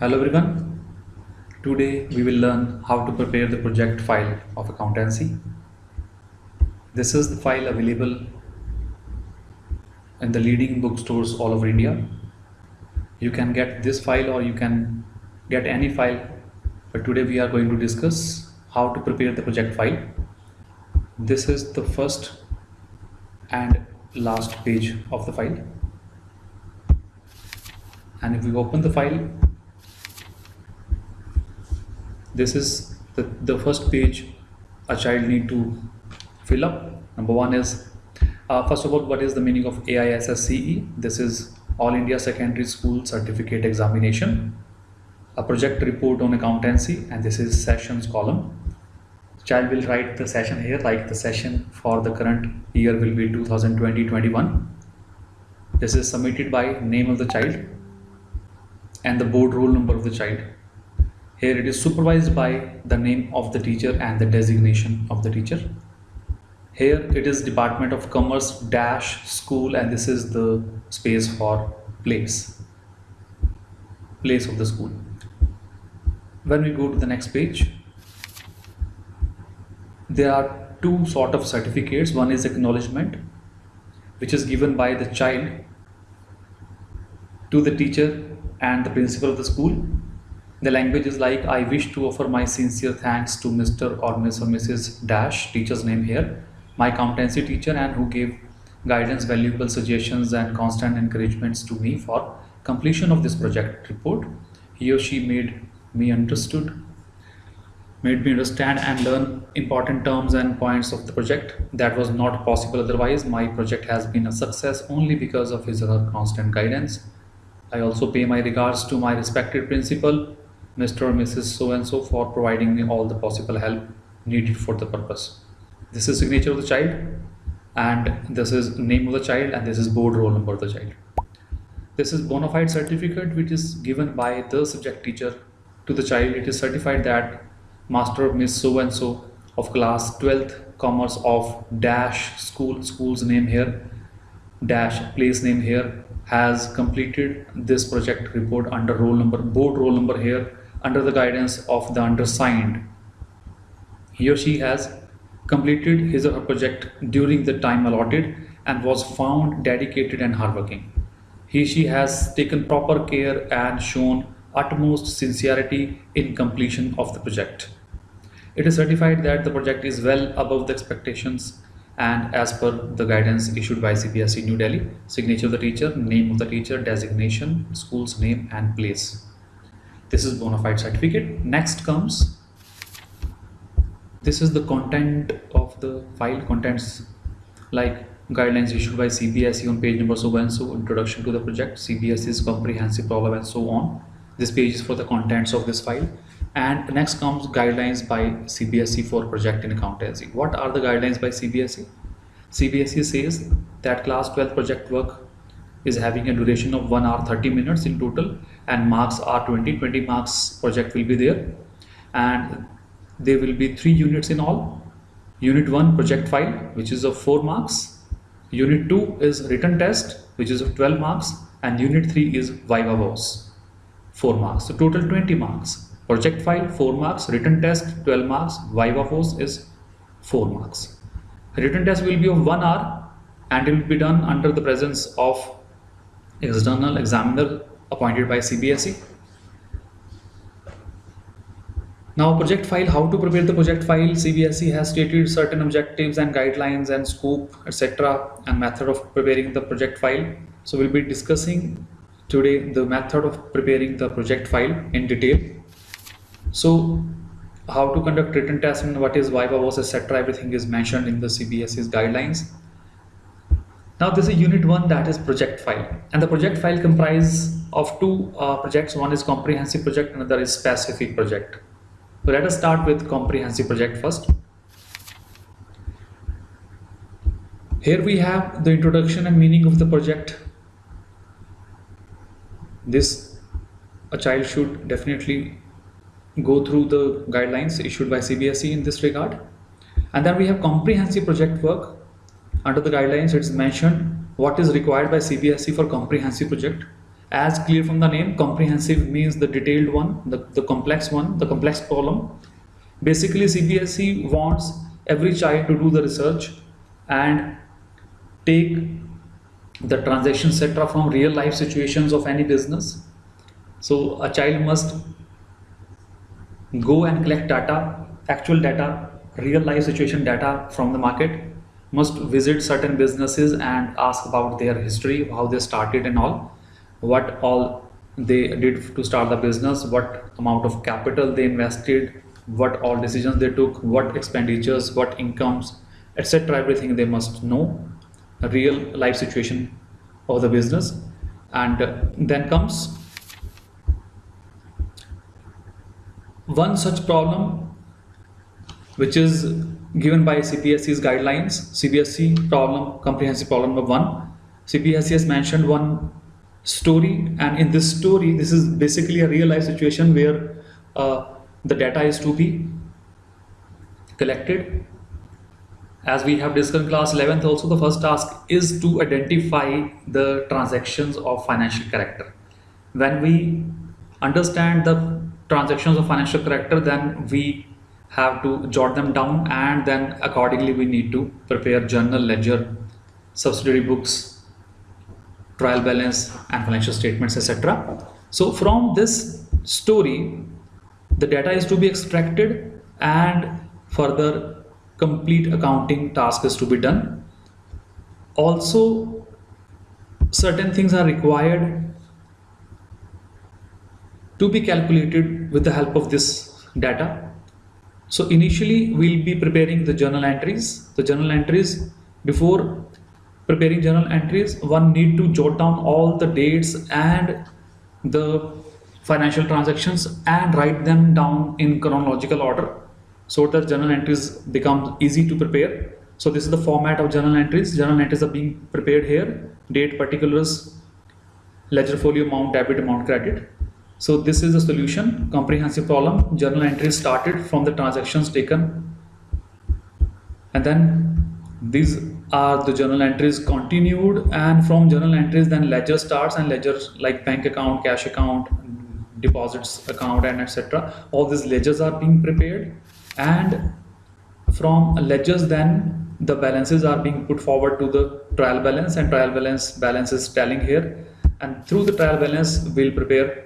Hello everyone. Today we will learn how to prepare the project file of accountancy. This is the file available in the leading bookstores all over India. You can get this file or you can get any file, but today we are going to discuss how to prepare the project file. This is the first and last page of the file, and if we open the file, this is the first page a child need to fill up. Number one is first of all, what is the meaning of AISSCE? This is All India Secondary School Certificate Examination. A project report on accountancy, and this is sessions column. Child will write the session here, like the session for the current year will be 2020-21. This is submitted by name of the child and the board roll number of the child. Here it is supervised by the name of the teacher and the designation of the teacher. Here it is Department of Commerce dash school, and this is the space for place of the school. When we go to the next page, there are two sort of certificates. One is acknowledgement, which is given by the child to the teacher and the principal of the school. The language is like, I wish to offer my sincere thanks to Mr. or Miss or Mrs. Dash, teacher's name here, my accountancy teacher, and who gave guidance, valuable suggestions and constant encouragements to me for completion of this project report. He or she made me understand and learn important terms and points of the project that was not possible otherwise. My project has been a success only because of his or her constant guidance. I also pay my regards to my respected principal, Mr. or Mrs. So-and-so, for providing me all the possible help needed for the purpose. This is signature of the child, and this is name of the child, and this is board roll number of the child. This is bona fide certificate which is given by the subject teacher to the child. It is certified that Master Miss So-and-so of class 12th commerce of dash school's name here, dash place name here, has completed this project report under roll number, board roll number here, under the guidance of the undersigned. He or she has completed his or her project during the time allotted and was found dedicated and hardworking. She has taken proper care and shown utmost sincerity in completion of the project. It is certified that the project is well above the expectations and as per the guidance issued by CBSE New Delhi. Signature of the teacher, name of the teacher, designation, school's name and place. This is bona fide certificate. Next comes, this is the content of the file. Contents like guidelines issued by CBSE on page number so and so, introduction to the project, CBSE's comprehensive problem, and so on. This page is for the contents of this file. And next comes guidelines by CBSE for project in accountancy. What are the guidelines by CBSE? CBSE says that class 12 project work is having a duration of 1 hour 30 minutes in total, and marks are 20 marks project will be there, and there will be 3 units in all. Unit 1 project file, which is of 4 marks. Unit 2 is written test, which is of 12 marks, and unit 3 is viva voce, 4 marks. So total 20 marks. Project file 4 marks, written test 12 marks, viva voce is 4 marks. Written test will be of 1 hour and it will be done under the presence of external examiner appointed by CBSE. Now project file, how to prepare the project file. CBSE has stated certain objectives and guidelines and scope, etc., and method of preparing the project file. So we'll be discussing today the method of preparing the project file in detail. So how to conduct written test and what is viva voce, etc., everything is mentioned in the CBSE's guidelines. Now this is unit 1, that is project file, and the project file comprises of 2 projects. One is comprehensive project, another is specific project. So let us start with comprehensive project first. Here we have the introduction and meaning of the project. This a child should definitely go through the guidelines issued by CBSE in this regard. And then we have comprehensive project work. Under the guidelines, it is mentioned what is required by CBSE for comprehensive project. As clear from the name, comprehensive means the detailed one, the complex one, the complex problem. Basically, CBSE wants every child to do the research and take the transaction etc. from real life situations of any business. So a child must go and collect data, actual data, real life situation data from the market, must visit certain businesses and ask about their history, how they started and all, what all they did to start the business, what amount of capital they invested, what all decisions they took, what expenditures, what incomes, etc. Everything they must know, a real life situation of the business. And then comes one such problem which is given by CBSE's guidelines. CBSE problem, comprehensive problem number 1. CBSE has mentioned one story, and in this story, this is basically a real life situation where the data is to be collected. As we have discussed in class 11th also, the first task is to identify the transactions of financial character. When we understand the transactions of financial character, then we have to jot them down, and then accordingly we need to prepare journal, ledger, subsidiary books, trial balance and financial statements, etc. So from this story, the data is to be extracted and further complete accounting task is to be done. Also, certain things are required to be calculated with the help of this data. So initially we'll be preparing the journal entries. The journal entries, before preparing journal entries, one need to jot down all the dates and the financial transactions and write them down in chronological order, so that journal entries become easy to prepare. So this is the format of journal entries. Journal entries are being prepared here: date, particulars, ledger folio, amount, debit, amount, credit. So this is the solution, comprehensive problem. Journal entries started from the transactions taken, and then these are the journal entries continued, and from journal entries then ledger starts, and ledgers like bank account, cash account, deposits account, and etc. All these ledgers are being prepared, and from ledgers then the balances are being put forward to the trial balance, and trial balance is telling here, and through the trial balance we'll prepare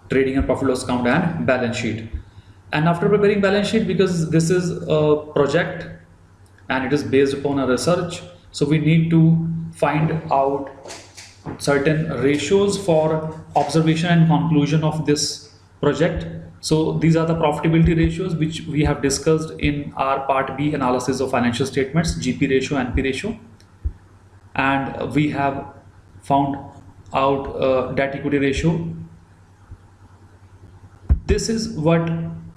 trading and profit loss account and balance sheet. And after preparing balance sheet, because this is a project and it is based upon a research, so we need to find out certain ratios for observation and conclusion of this project. So these are the profitability ratios which we have discussed in our part B analysis of financial statements, GP ratio, NP ratio, and we have found out debt equity ratio. This is what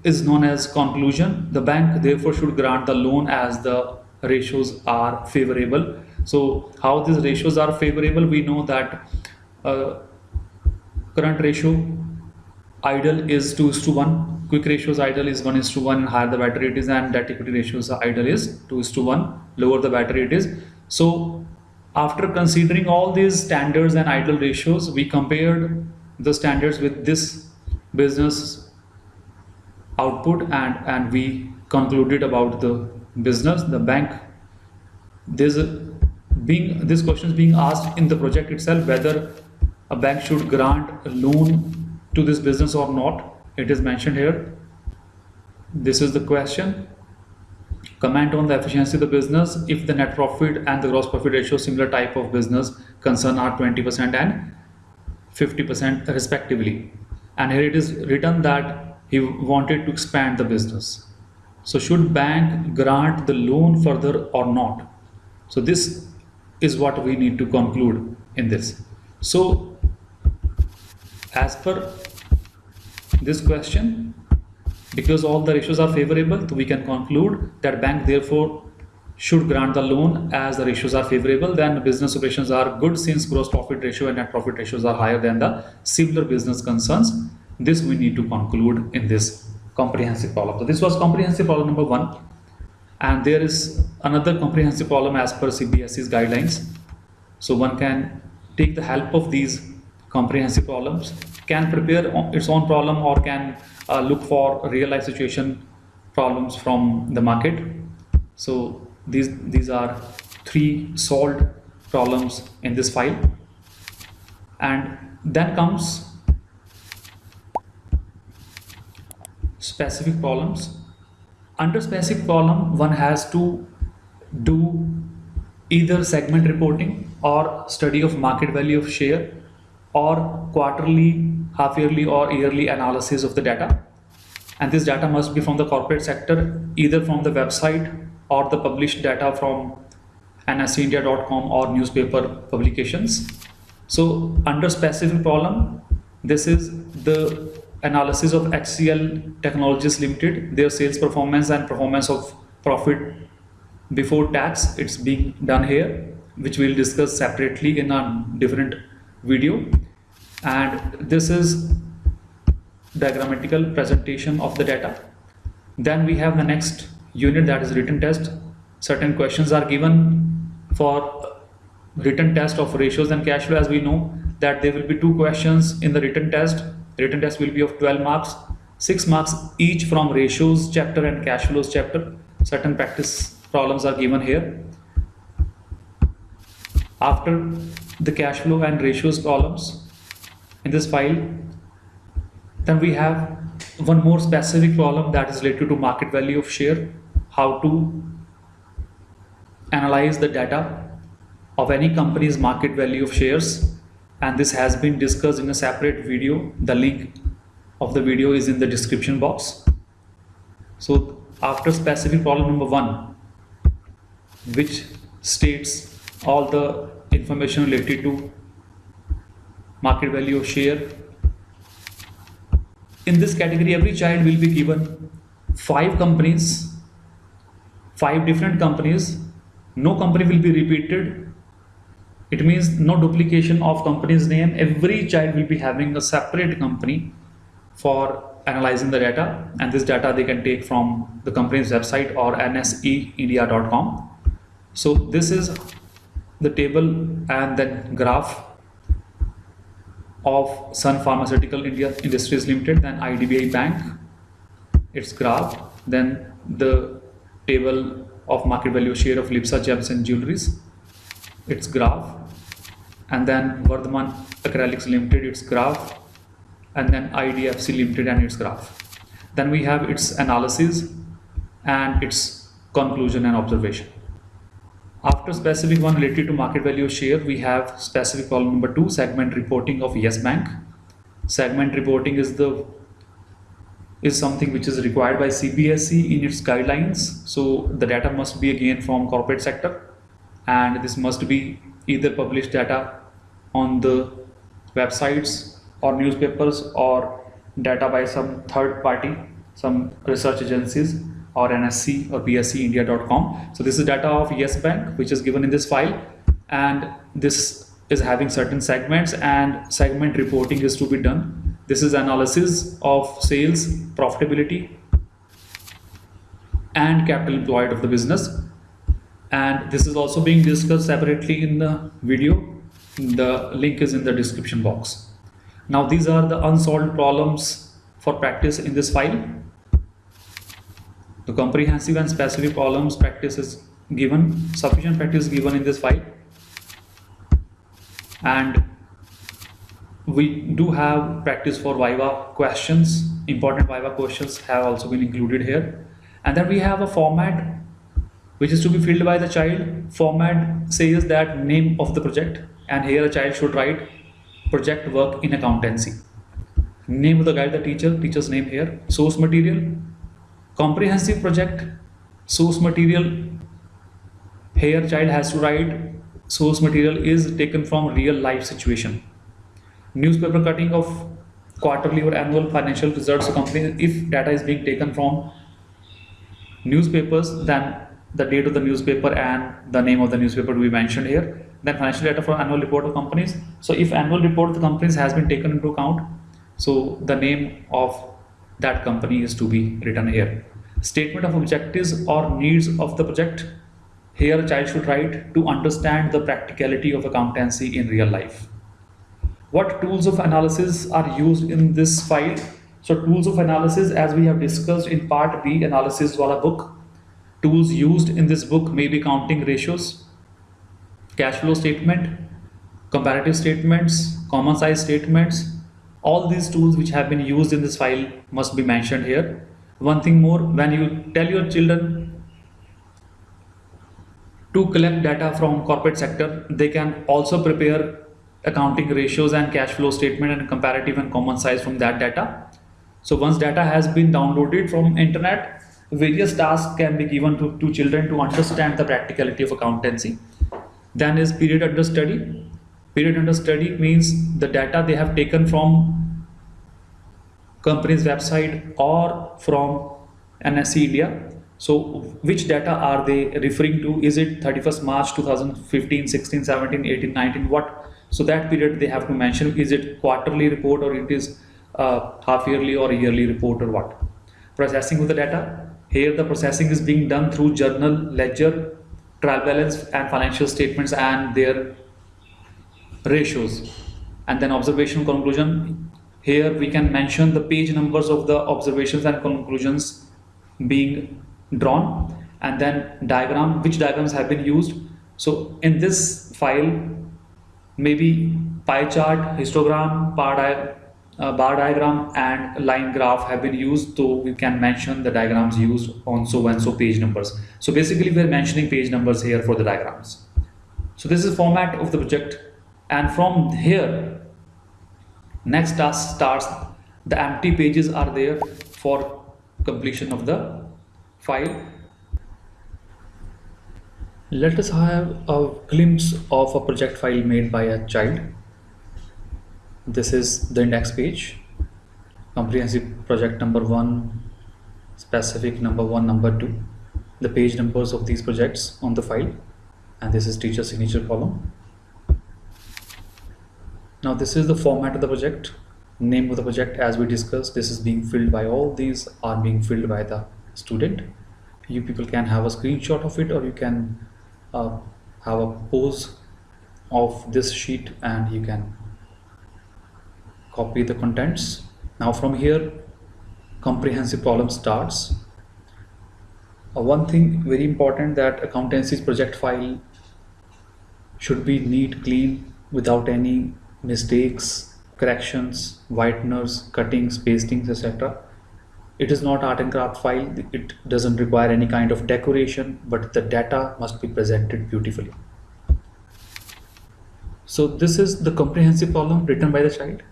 is known as conclusion. The bank therefore should grant the loan as the ratios are favorable. So how these ratios are favorable? We know that current ratio idle is 2:1, quick ratios idle is 1:1, and higher the better it is, and debt equity ratios idle is 2:1, lower the better it is. So after considering all these standards and idle ratios, we compared the standards with this business output, and we concluded about the business, the bank. This question is being asked in the project itself, whether a bank should grant a loan to this business or not. It is mentioned here. This is the question. Comment on the efficiency of the business if the net profit and the gross profit ratio similar type of business concern are 20% and 50% respectively. And here it is written that he wanted to expand the business. So should bank grant the loan further or not? So this is what we need to conclude in this. So as per this question, because all the ratios are favorable, so we can conclude that bank therefore should grant the loan as the ratios are favorable. Then the business operations are good, since gross profit ratio and net profit ratios are higher than the similar business concerns. This we need to conclude in this comprehensive problem. So this was comprehensive problem number 1, and there is another comprehensive problem as per CBSE's guidelines. So one can take the help of these comprehensive problems, can prepare its own problem, or can look for real life situation problems from the market. So these are 3 solved problems in this file. And then comes specific problems. Under specific problem, one has to do either segment reporting or study of market value of share, or quarterly, half yearly or yearly analysis of the data. And this data must be from the corporate sector, either from the website or the published data from nseindia.com or newspaper publications. So under specific problem, this is the analysis of HCL Technologies Limited, their sales performance and performance of profit before tax. It's being done here, which we'll discuss separately in a different video. And this is diagrammatical presentation of the data. Then we have the next unit, that is written test. Certain questions are given for written test of ratios and cash flow. As we know that there will be 2 questions in the written test. The written test will be of 12 marks, 6 marks each from ratios chapter and cash flows chapter. Certain practice problems are given here. After the cash flow and ratios problems in this file, then we have one more specific problem that is related to market value of share, how to analyze the data of any company's market value of shares. And this has been discussed in a separate video. The link of the video is in the description box. So after specific problem number 1, which states all the information related to market value of share, in this category every child will be given 5 companies, 5 different companies. No company will be repeated. It means no duplication of company's name. Every child will be having a separate company for analyzing the data, and this data they can take from the company's website or nseindia.com. So this is the table and then graph of Sun Pharmaceutical India Industries Limited, then IDBI Bank, its graph, then the table of market value share of Lipsa Gems and Jewelries, its graph, and then Vardhaman Acrylics Limited, its graph, and then IDFC Limited and its graph. Then we have its analysis and its conclusion and observation. After specific one related to market value share, we have specific problem number 2, segment reporting of Yes Bank. Segment reporting is something which is required by CBSE in its guidelines. So the data must be again from corporate sector, and this must be either published data on the websites or newspapers, or data by some third party, some research agencies, or NSC or PSCindia.com. So this is data of Yes Bank which is given in this file, and this is having certain segments, and segment reporting is to be done. This is analysis of sales, profitability and capital employed of the business, and this is also being discussed separately in the video. The link is in the description box. Now these are the unsolved problems for practice in this file. The comprehensive and specific problems practice is given, sufficient practice given in this file, and we do have practice for Viva questions. Important Viva questions have also been included here. And then we have a format which is to be filled by the child. Format says that name of the project, and here a child should write project work in accountancy. Name of the guide, the teacher's name here. Source material, comprehensive project, source material. Here child has to write source material is taken from real life situation. Newspaper cutting of quarterly or annual financial results of company. If data is being taken from newspapers, then the date of the newspaper and the name of the newspaper to be mentioned here. Then financial data for annual report of companies. So if annual report of the companies has been taken into account, so the name of that company is to be written here. Statement of objectives or needs of the project. Here a child should write to understand the practicality of accountancy in real life. What tools of analysis are used in this file? So tools of analysis, as we have discussed in part B analysis wala book, tools used in this book may be counting ratios, cash flow statement, comparative statements, common size statements. All these tools which have been used in this file must be mentioned here. One thing more, when you tell your children to collect data from corporate sector, they can also prepare accounting ratios and cash flow statement and comparative and common size from that data. So once data has been downloaded from internet, various tasks can be given to children to understand the practicality of accountancy. Then is period under study. Period under study means the data they have taken from company's website or from NSE India. So which data are they referring to? Is it 31st March 2015, 16, 17, 18, 19, what? So that period they have to mention, is it quarterly report or it is half yearly or yearly report or what? Processing of the data. Here the processing is being done through journal, ledger, trial balance and financial statements and their ratios. And then observation conclusion. Here we can mention the page numbers of the observations and conclusions being drawn, and then diagram, which diagrams have been used. So in this file, maybe pie chart, histogram, bar diagram and line graph have been used, so we can mention the diagrams used on so and so page numbers. So basically we are mentioning page numbers here for the diagrams. So this is format of the project, and from here next task starts. The empty pages are there for completion of the file. Let us have a glimpse of a project file made by a child. This is the index page, comprehensive project number 1, specific number 1, number 2, the page numbers of these projects on the file, and this is teacher signature column. Now this is the format of the project, name of the project as we discussed. This is being filled by, all these are being filled by the student. You people can have a screenshot of it, or you can have a pose of this sheet and you can copy the contents. Now from here comprehensive problem starts. One thing very important, that accountancy's project file should be neat, clean, without any mistakes, corrections, whiteners, cuttings, pastings, etc. It is not art and craft file. It doesn't require any kind of decoration, but the data must be presented beautifully. So this is the comprehensive problem written by the child.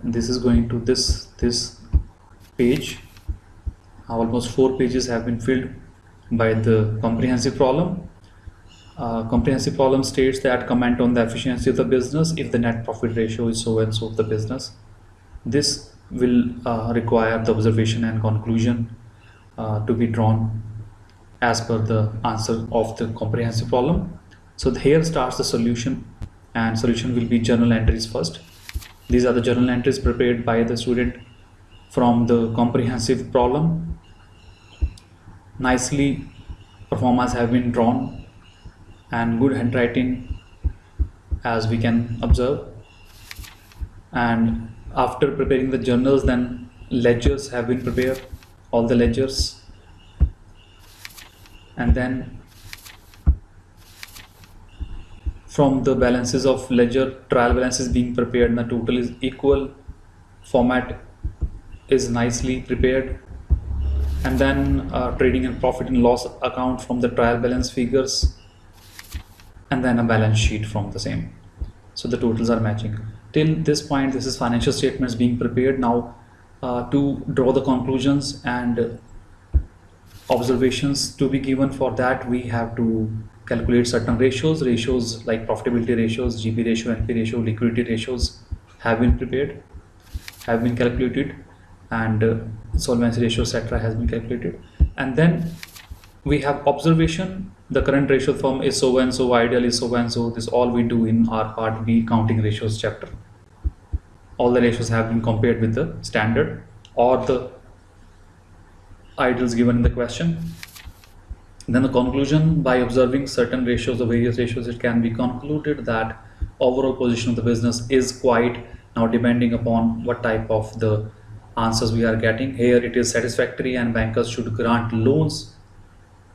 This is going to this page. Almost 4 pages have been filled by the comprehensive problem. Comprehensive problem states that comment on the efficiency of the business if the net profit ratio is so and so of the business. This will require the observation and conclusion to be drawn as per the answer of the comprehensive problem. So here starts the solution, and solution will be journal entries first. These are the journal entries prepared by the student from the comprehensive problem. Nicely performance have been drawn and good handwriting as we can observe. And after preparing the journals, then ledgers have been prepared, all the ledgers, and then from the balances of ledger, trial balance is being prepared and the total is equal. Format is nicely prepared, and then trading and profit and loss account from the trial balance figures, and then a balance sheet from the same. So the totals are matching. Till this point, this is financial statements being prepared. Now to draw the conclusions and observations to be given, for that we have to calculate certain ratios like profitability ratios, GP ratio, NP ratio, liquidity ratios have been prepared, have been calculated, and solvency ratio, etc. has been calculated. And then we have observation. The current ratio firm is so and so, ideal is so and so. This all we do in our part B counting ratios chapter. All the ratios have been compared with the standard or the ideals given in the question. Then the conclusion, by observing certain ratios, the various ratios, it can be concluded that overall position of the business is quite. Now depending upon what type of the answers we are getting, here it is satisfactory and bankers should grant loans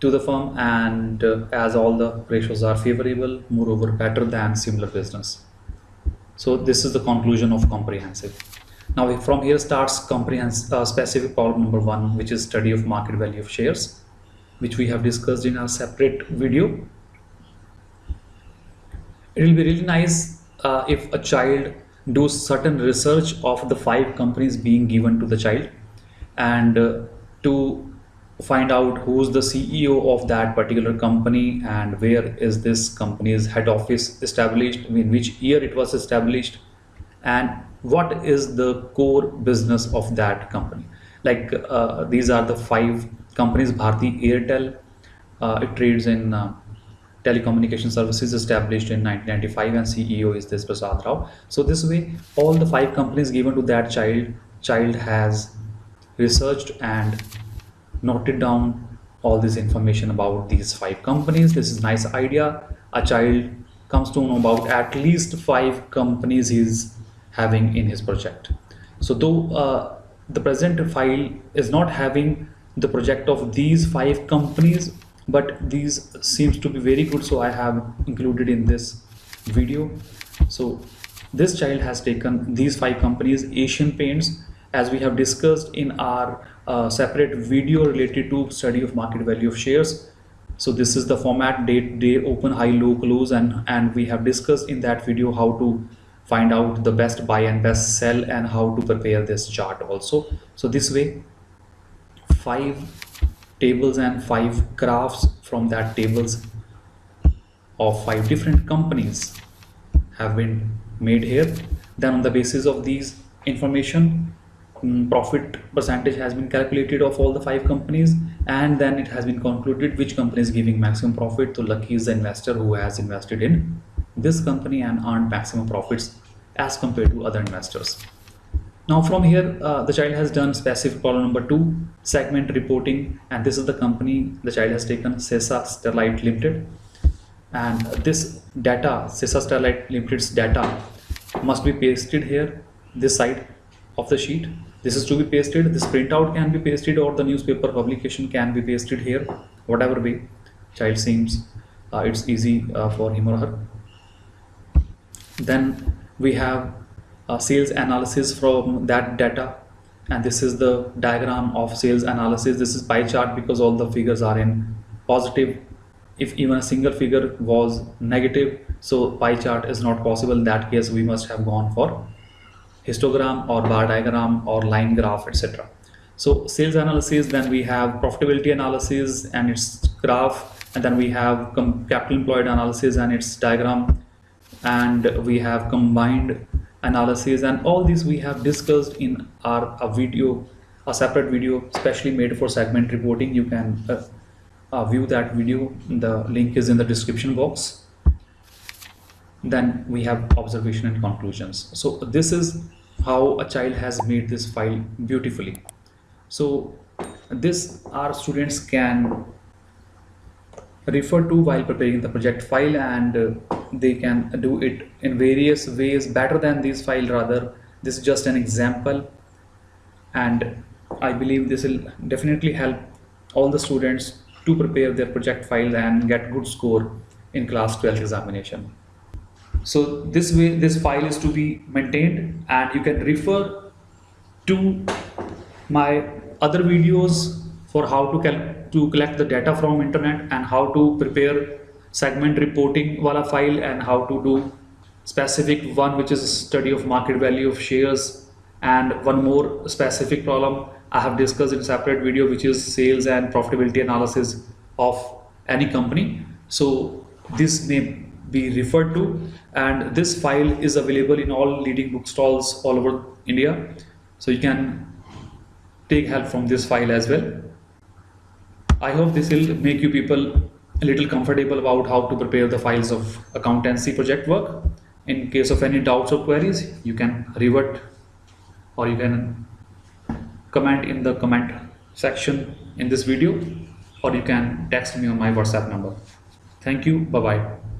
to the firm, and as all the ratios are favorable, moreover better than similar business. So this is the conclusion of comprehensive. Now from here starts comprehensive specific problem number 1, which is study of market value of shares, which we have discussed in our separate video. It will be really nice if a child does certain research of the 5 companies being given to the child, and to find out who's the CEO of that particular company and where is this company's head office established, in which year it was established, and what is the core business of that company. Like these are the 5 companies. Bharti Airtel, it trades in telecommunication services, established in 1995, and CEO is this Prasad Rao. So this way all the 5 companies given to that child has researched and noted down all this information about these 5 companies. This is nice idea. A child comes to know about at least 5 companies he's having in his project. So though the present file is not having the project of these 5 companies, but these seems to be very good, so I have included in this video. So this child has taken these 5 companies. Asian Paints, as we have discussed in our separate video related to study of market value of shares. So this is the format: day, open, high, low, close, and we have discussed in that video how to find out the best buy and best sell and how to prepare this chart also. So this way 5 tables and 5 graphs from that tables of 5 different companies have been made here. Then on the basis of these information, profit percentage has been calculated of all the 5 companies, and then it has been concluded which company is giving maximum profit. So lucky is the investor who has invested in this company and earned maximum profits as compared to other investors. Now from here the child has done specific problem number 2, segment reporting, and this is the company the child has taken, Sesa Sterlite Limited, and this data, Sesa Sterlite Limited's data must be pasted here, this side of the sheet. This is to be pasted. This printout can be pasted, or the newspaper publication can be pasted here, whatever way child seems it's easy for him or her. Then we have sales analysis from that data, and this is the diagram of sales analysis. This is pie chart because all the figures are in positive. If even a single figure was negative, so pie chart is not possible. In that case we must have gone for histogram or bar diagram or line graph, etc. So sales analysis, then we have profitability analysis and its graph, and then we have capital employed analysis and its diagram, and we have combined analysis, and all this we have discussed in a separate video specially made for segment reporting. You can view that video. The link is in the description box. Then we have observation and conclusions. So this is how a child has made this file beautifully. So this our students can refer to while preparing the project file, and they can do it in various ways better than this file. Rather, this is just an example, and I believe this will definitely help all the students to prepare their project file and get good score in class 12 examination. So this way this file is to be maintained, and you can refer to my other videos for how to collect the data from internet, and how to prepare segment reporting wala file, and how to do specific one which is study of market value of shares, and one more specific problem I have discussed in a separate video, which is sales and profitability analysis of any company. So this may be referred to, and this file is available in all leading bookstalls all over India, so you can take help from this file as well. I hope this will make you people a little comfortable about how to prepare the files of accountancy project work. In case of any doubts or queries, you can revert, or you can comment in the comment section in this video, or you can text me on my WhatsApp number. Thank you. Bye bye.